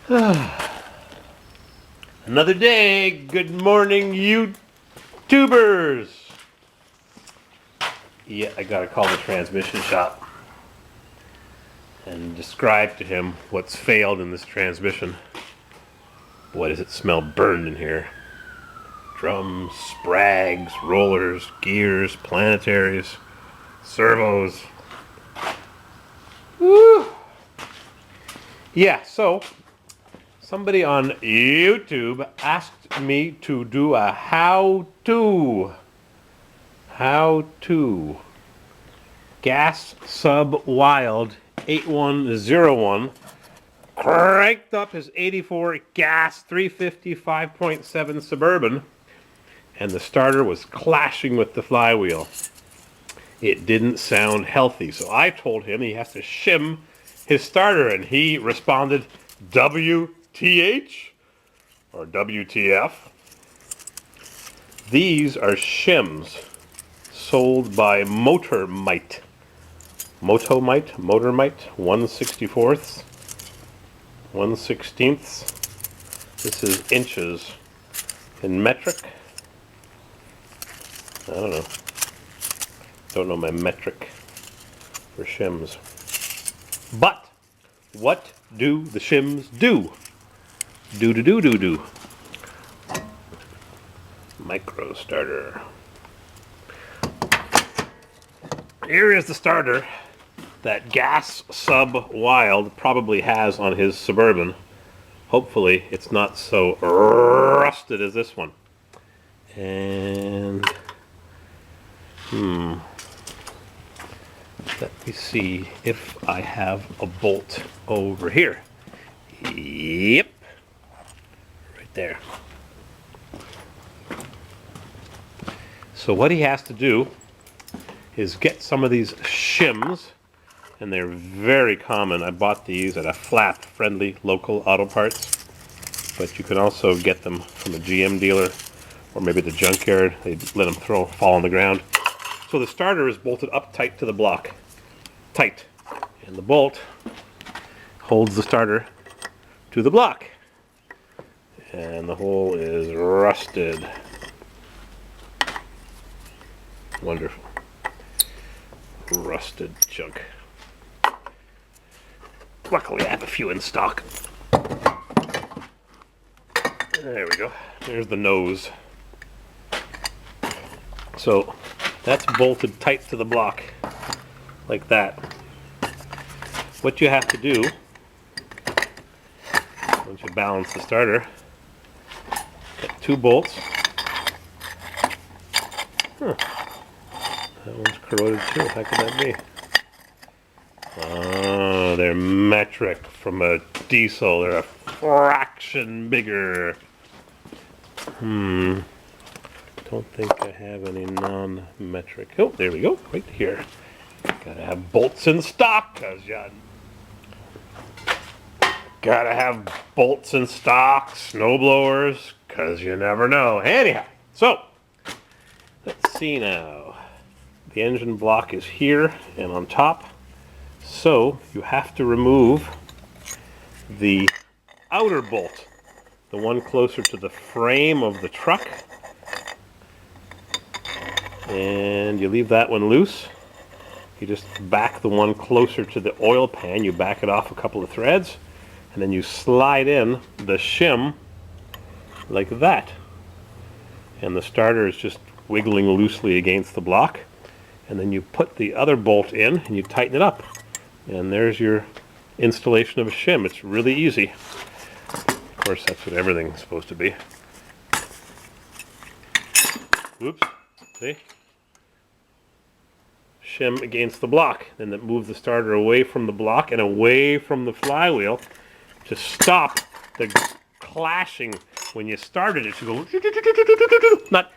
Another day. Good morning, YouTubers. Yeah, I gotta call the transmission shop and describe to him what's failed in this transmission. Boy, does it smell burned in here. Drums, sprags, rollers, gears, planetaries, servos. Woo! Yeah, so somebody on YouTube asked me to do a how-to gas sub wild 8101 cranked up his 84 gas 350 5.7 Suburban, and the starter was clashing with the flywheel. It didn't sound healthy, so I told him he has to shim his starter, and he responded, WTH or WTF. These are shims sold by Motormite. Motormite 1/64, 1/16. This is inches in metric. I don't know. Don't know my metric for shims. But what do the shims do? Do. Micro starter. Here is the starter that Gas Sub Wild probably has on his Suburban. Hopefully it's not so rusted as this one. And let me see if I have a bolt over here. Yep. Right there. So what he has to do is get some of these shims, and they're very common. I bought these at a friendly local auto parts, but you can also get them from a GM dealer or maybe the junkyard. They let them fall on the ground. So the starter is bolted up tight to the block. Tight. And the bolt holds the starter to the block. And the hole is rusted. Wonderful. Rusted junk. Luckily I have a few in stock. There we go. There's the nose. So that's bolted tight to the block like that. What you have to do once you balance the starter, get two bolts. That one's corroded too. How could that be? Oh, they're metric from a diesel. They're a fraction bigger. Don't think I have any non-metric. Oh, there we go. Right here. Gotta have bolts in stock, gotta have bolts in stock, snowblowers, cause you never know. Anyhow, so let's see now. The engine block is here and on top. So you have to remove the outer bolt, the one closer to the frame of the truck. And you leave that one loose. You just back the one closer to the oil pan. You back it off a couple of threads, and then you slide in the shim like that. And the starter is just wiggling loosely against the block. And then you put the other bolt in and you tighten it up. And there's your installation of a shim. It's really easy. Of course, that's what everything's supposed to be. Oops. See? Shim against the block. Then that moves the starter away from the block and away from the flywheel to stop the clashing. When you started it should go not.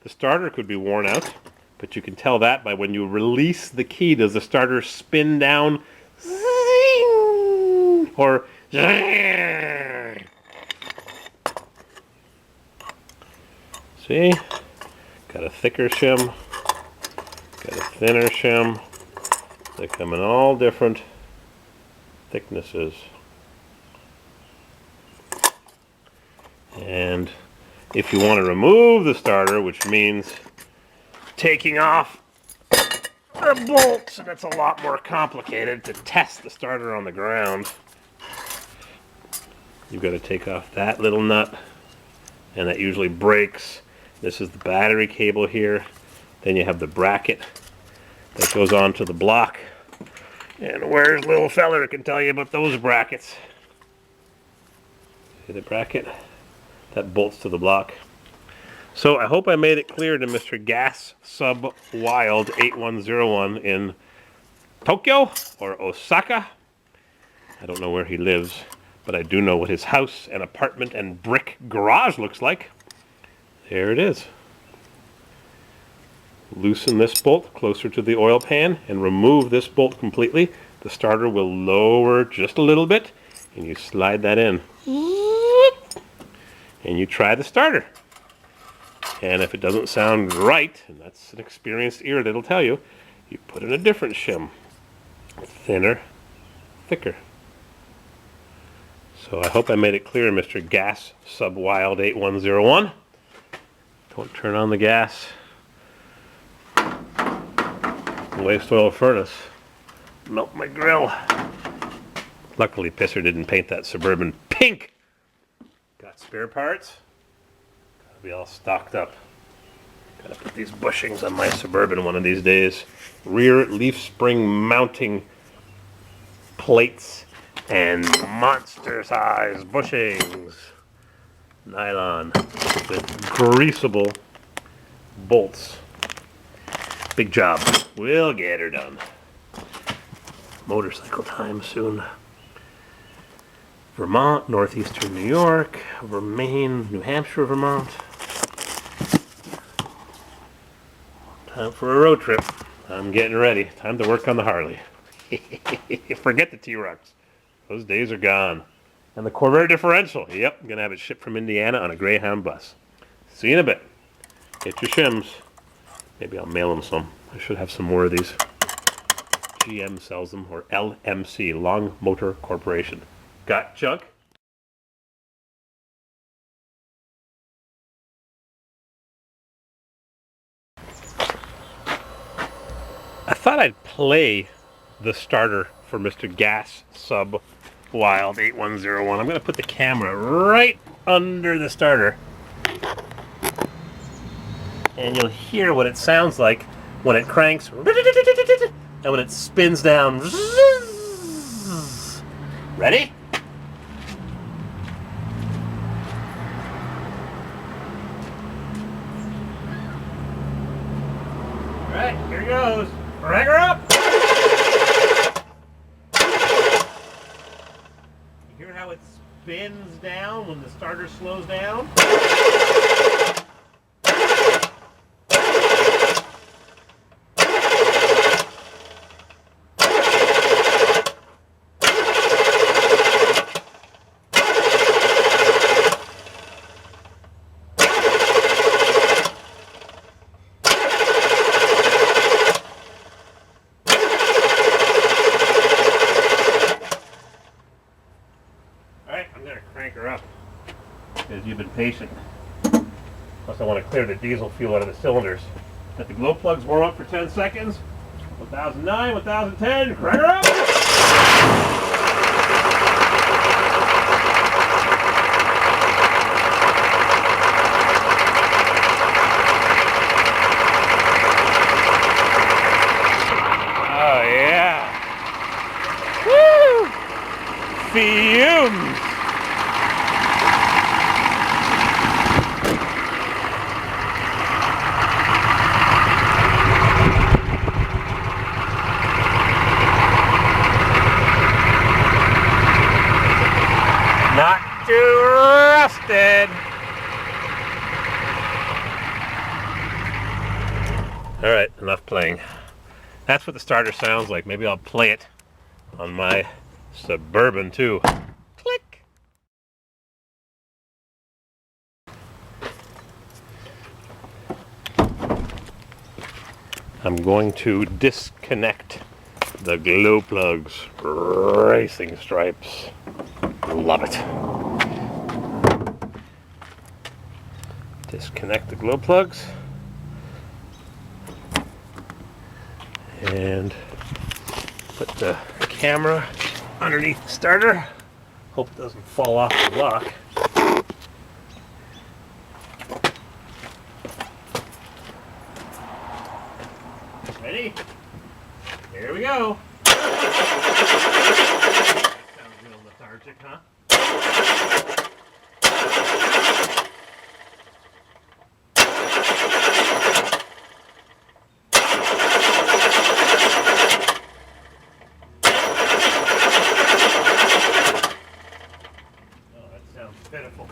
The starter could be worn out, but you can tell that by when you release the key, does the starter spin down or see? Got a thicker shim, got a thinner shim. They come in all different thicknesses. And if you want to remove the starter, which means taking off the bolts, that's a lot more complicated to test the starter on the ground. You've got to take off that little nut, and that usually breaks. This is the battery cable here. Then you have the bracket that goes onto the block. And where's little feller can tell you about those brackets? See the bracket? That bolts to the block. So I hope I made it clear to Mr. Gas Sub Wild 8101 in Tokyo or Osaka. I don't know where he lives, but I do know what his house and apartment and brick garage looks like. There it is. Loosen this bolt closer to the oil pan and remove this bolt completely. The starter will lower just a little bit, and you slide that in. And you try the starter. And if it doesn't sound right, and that's an experienced ear that'll tell you, you put in a different shim. Thinner, thicker. So I hope I made it clear, Mr. Gas Sub Wild 8101. Don't turn on the gas. Waste oil furnace. Melt my grill. Luckily, Pisser didn't paint that Suburban pink. Got spare parts. Gotta be all stocked up. Gotta put these bushings on my Suburban one of these days. Rear leaf spring mounting plates and monster size bushings. Nylon with greasable bolts. Big job. We'll get her done. Motorcycle time soon. Vermont, northeastern New York, over Maine, New Hampshire, Vermont. Time for a road trip. I'm getting ready. Time to work on the Harley. Forget the T-Rex. Those days are gone. And the Corvair differential. Yep, I'm going to have it shipped from Indiana on a Greyhound bus. See you in a bit. Get your shims. Maybe I'll mail them some. I should have some more of these. GM sells them, or LMC, Long Motor Corporation. Got junk? I thought I'd play the starter for Mr. Gas Sub Wild 8101. I'm going to put the camera right under the starter. And you'll hear what it sounds like when it cranks and when it spins down. Ready? Alright, here goes. Crank her up! You hear how it spins down when the starter slows down? Crank her up because you've been patient. Plus I want to clear the diesel fuel out of the cylinders. Let the glow plugs warm up for 10 seconds. 1009, 1010, crank her up! Oh yeah! Woo! Fumes! Not too rusted. All right, enough playing. That's what the starter sounds like. Maybe I'll play it on my Suburban too. Click. I'm going to disconnect the glow plugs. Racing stripes. Love it. Disconnect the glow plugs. And put the camera underneath the starter. Hope it doesn't fall off the lock. Ready? Here we go. Sounds real lethargic, huh? Pitiful.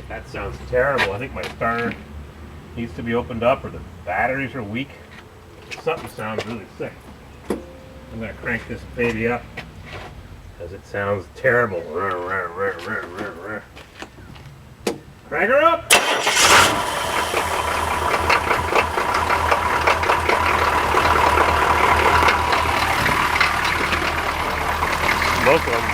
That sounds terrible. I think my starter needs to be opened up, or the batteries are weak. Something sounds really sick. I'm going to crank this baby up because it sounds terrible. Crank her up! Both of them.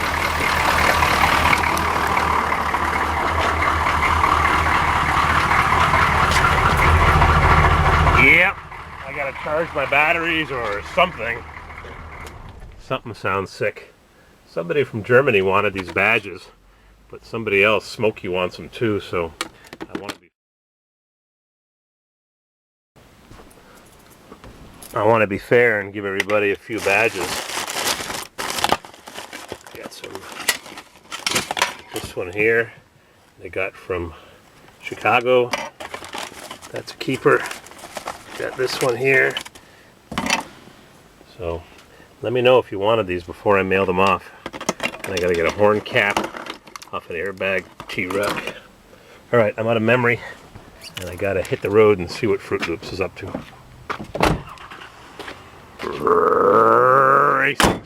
Yep, I gotta charge my batteries or something. Something sounds sick. Somebody from Germany wanted these badges, but somebody else, Smokey, wants them too, so I want to be fair and give everybody a few badges. Got some. This one here, they got from Chicago. That's a keeper. Got this one here. So let me know if you wanted these before I mail them off. And I gotta get a horn cap off an airbag T-Ruck. Alright, I'm out of memory and I gotta hit the road and see what Fruit Loops is up to. Racing.